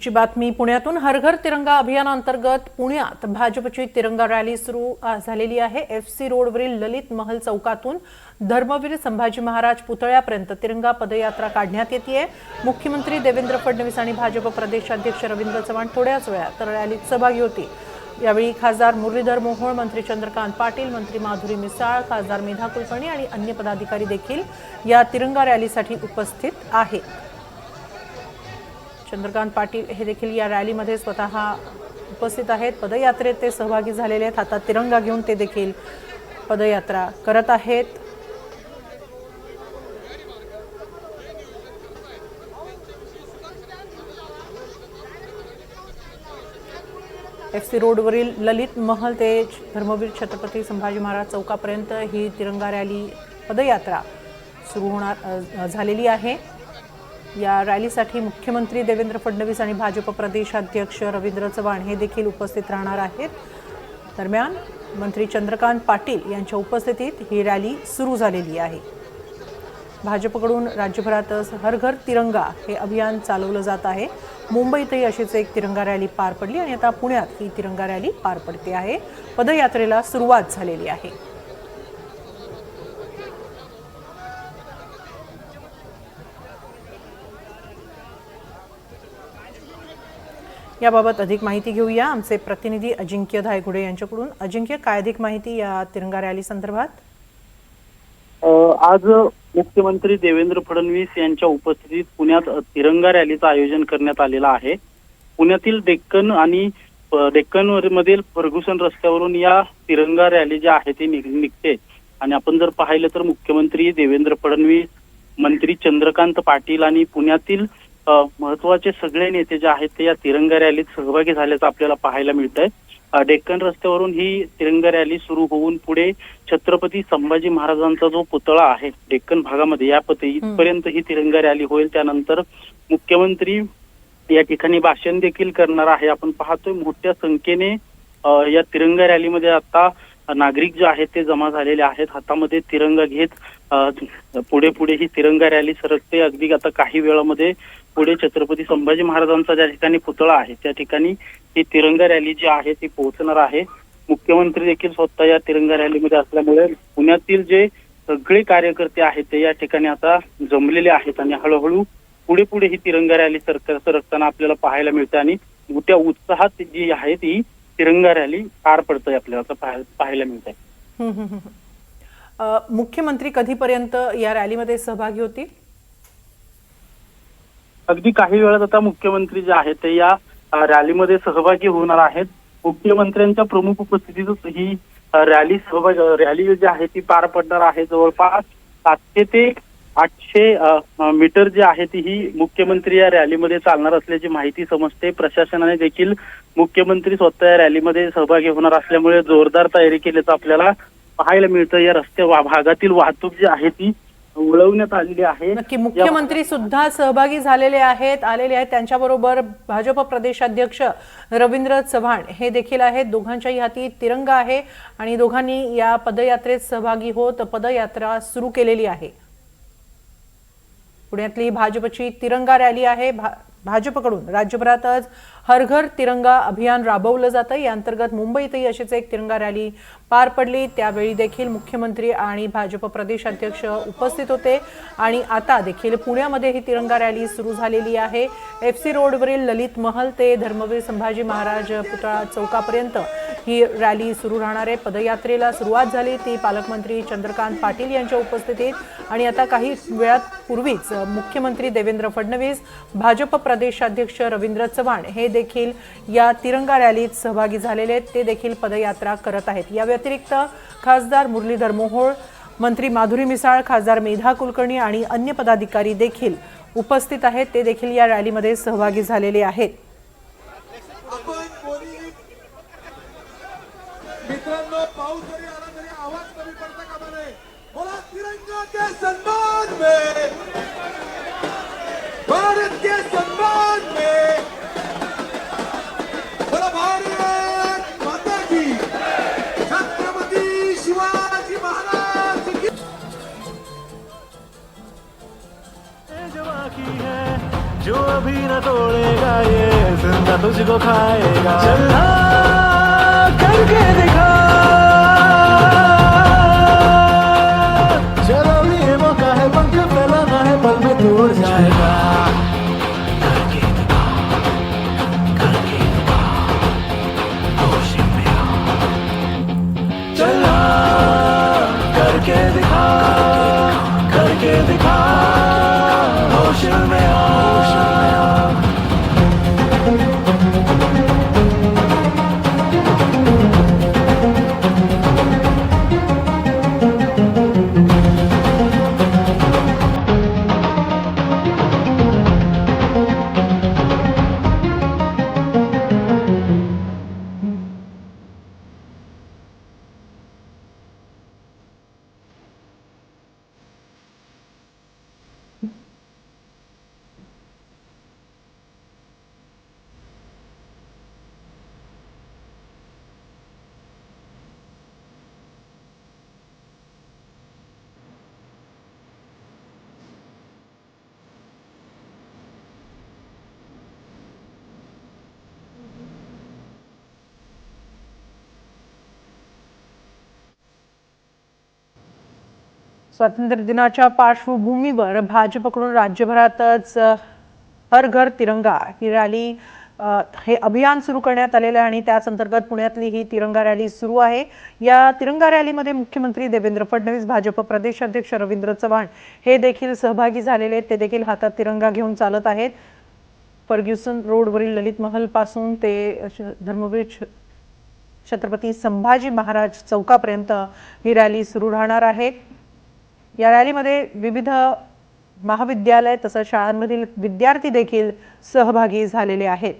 ची बातमी पुण्यातून हर घर तिरंगा अभियानांतर्गत पुण्यात भाजपची तिरंगा रॅली सुरू झालेली आहे। एफसी रोडवरील ललित महल चौकातून धर्मवीर संभाजी महाराज पुतळ्यापर्यंत तिरंगा पदयात्रा काढण्यात येते। मुख्यमंत्री देवेंद्र फडणवीस आणि भाजप प्रदेशाध्यक्ष रवींद्र चव्हाण थोड्याच वेळात रॅलीत सहभागी होतील। यावेळी खासदार मुरलीधर मोहोळ, मंत्री चंद्रकांत पाटील, मंत्री माधुरी मिसाळ, खासदार मेधा कुलकर्णी आणि अन्य पदाधिकारी देखील या तिरंगा रॅलीसाठी उपस्थित आहेत। चंद्रकांत पाटील हे देखील या रॅलीमध्ये स्वतः उपस्थित आहेत। पदयात्रेत ते सहभागी झालेले आहेत। हातात तिरंगा घेऊन ते देखील पदयात्रा करत आहेत। एफसी रोडवरील ललित महल ते धर्मवीर छत्रपती संभाजी महाराज चौकापर्यंत ही तिरंगा रॅली पदयात्रा सुरू झालेली आहे। या रॅलीसाठी मुख्यमंत्री देवेंद्र फडणवीस आणि भाजप प्रदेशाध्यक्ष रवींद्र चव्हाण हे देखील उपस्थित राहणार आहेत। दरम्यान मंत्री चंद्रकांत पाटील यांच्या उपस्थितीत ही रॅली सुरू झालेली आहे। भाजपकडून राज्यभरात हर घर तिरंगा हे अभियान चालवलं जात आहे। मुंबईतही अशीच एक तिरंगा रॅली पार पडली आणि आता पुण्यात ही तिरंगा रॅली पार पडते आहे। पदयात्रेला सुरुवात झालेली आहे। याबाबत अधिक माहिती घेऊया आमचे प्रतिनिधी अजिंक्य धायगुडे यांच्याकडून। अजिंक्य, काय अधिक माहिती या तिरंगा रॅली संदर्भात? आज मुख्यमंत्री देवेंद्र फडणवीस यांच्या उपस्थितीत पुण्यात तिरंगा रॅलीचं आयोजन करण्यात आलेलं आहे। पुण्यातील डेक्कन मधील फर्ग्युसन रस्त्यावरून या तिरंगा रॅली जी आहे ती निघते आणि आपण जर पाहिलं तर मुख्यमंत्री देवेंद्र फडणवीस, मंत्री चंद्रकांत पाटील आणि पुण्यातील महत्वाचे सगळे नेते जे आहेत ते या तिरंगा रॅलीत सहभागी झाल्याचं आपल्याला पाहायला मिळतंय। डेक्कन रस्त्यावरून ही तिरंगा रॅली सुरू होऊन पुढे छत्रपती संभाजी महाराजांचा जो पुतळा आहे डेक्कन भागामध्ये इथपर्यंत ही तिरंगा रॅली होईल। त्यानंतर मुख्यमंत्री या ठिकाणी भाषण देखील करणार आहे। आपण पाहतोय मोठ्या संख्येने या तिरंगा रॅलीमध्ये आता नागरिक जे आहेत ते जमा झालेले आहेत। हातामध्ये तिरंगा घेत पुढे ही तिरंगा रॅली सरकते। अगदी आता काही वेळामध्ये पुढे छत्रपती संभाजी महाराजांचा ज्या ठिकाणी पुतळा आहे त्या ठिकाणी ही तिरंगा रॅली जी आहे ती पोहोचणार आहे। मुख्यमंत्री देखील स्वतः या तिरंगा रॅलीमध्ये असल्यामुळे पुण्यातील जे सगळे कार्यकर्ते आहेत ते या ठिकाणी आता जमलेले आहेत आणि हळूहळू पुढे ही तिरंगा रॅली सरकताना आपल्याला पाहायला मिळते आणि मोठ्या उत्साहात जी आहे ती तिरंगा रॅली पार पडतंय आपल्याला पाहायला मिळत आहे। मुख्यमंत्री कधीपर्यंत या रॅलीमध्ये सहभागी होतील? अगदी काही वेळात आता मुख्यमंत्री जे आहेत ते या रॅलीमध्ये सहभागी होणार आहेत। मुख्यमंत्र्यांच्या प्रमुख उपस्थितीतच ही रॅली जी आहे ती पार पडणार आहे। जवळपास 700 ते 800 मीटर जे आहे ती ही मुख्यमंत्री या रॅलीमध्ये चालणार असल्याची माहिती समजते। प्रशासनाने देखील मुख्यमंत्री स्वतः या रॅलीमध्ये सहभागी होणार असल्यामुळे जोरदार तयारी केल्याचं आपल्याला पाहायला मिळतं। या रस्त्या भागातील वाहतूक जी आहे ती वळवण्यात आलेली आहे। नक्की मुख्यमंत्री सुद्धा सहभागी आलेले आहेत। त्यांच्याबरोबर भाजप प्रदेशाध्यक्ष रवींद्र चव्हाण हे देखील आहेत। दोघांच्याही हाती तिरंगा आहे आणि दोघांनी या पदयात्रेत सहभागी होत पदयात्रा सुरू केलेली आहे। पुण्यातली भाजपची तिरंगा रॅली आहे। भाजपकडून राज्यभरातच हर घर तिरंगा अभियान राबवलं जातं। या अंतर्गत मुंबईतही अशीच एक तिरंगा रॅली पार पडली। त्यावेळी देखील मुख्यमंत्री आणि भाजप प्रदेशाध्यक्ष उपस्थित होते आणि आता देखील पुण्यामध्ये ही तिरंगा रॅली सुरू झालेली आहे। एफसी रोडवरील ललित महल ते धर्मवीर संभाजी महाराज पुतळा चौकापर्यंत ही रॅली सुरू राहणार आहे। पदयात्रेला सुरुवात झाली ती पालकमंत्री चंद्रकांत पाटील यांच्या उपस्थितीत आणि आता काही वेळात पूर्वीच मुख्यमंत्री देवेंद्र फडणवीस, भाजप प्रदेशाध्यक्ष रवींद्र चव्हाण हे देखील या तिरंगा रॅलीत सहभागी झालेले आहेत। ते देखील पदयात्रा करत आहेत। या व्यतिरिक्त खासदार मुरलीधर मोहोळ, मंत्री माधुरी मिसाळ, खासदार मेधा कुलकर्णी आणि अन्य पदाधिकारी देखील उपस्थित आहेत। ते देखील या रॅलीमध्ये सहभागी झालेले आहेत। मित्रांनो, पाऊस जरी आला तरी आवाज कमी पडता कामा नये। बोला तिरंगा के सम्मान में, भारत के सम्मान में, बोला भारत माता की, छत्रपती शिवाजी महाराज की। जो अभी न तोड़ेगा ये तुझको खाएगा। चलना करके दिखा, चलो ये मौका है, पंख फैलाना है, पल में तू उड़ जाएगा। करके दिखा, करके दिखा, होश में आ। चलना करके दिखा, करके दिखा, होश में आ, होश में आ। स्वातंत्र्य दिनाच्या पार्श्वभूमीवर भाजपकडून राज्यभरातच हर घर तिरंगा ही रॅली हे अभियान सुरू करण्यात आलेलं आहे आणि त्याच अंतर्गत पुण्यातली ही तिरंगा रॅली सुरू आहे। या तिरंगा रॅलीमध्ये मुख्यमंत्री देवेंद्र फडणवीस, भाजप प्रदेश अध्यक्ष रवींद्र चव्हाण हे देखील सहभागी झालेले आहेत। ते देखील हातात तिरंगा घेऊन चालत आहेत। फर्ग्युसन रोडवरील ललित महल पासून ते धर्मवीर छत्रपती संभाजी महाराज चौकापर्यंत ही रॅली सुरू राहणार आहे। या रॅलीमध्ये विविध महाविद्यालय तसंच शाळांमधील विद्यार्थी देखील सहभागी झालेले आहेत।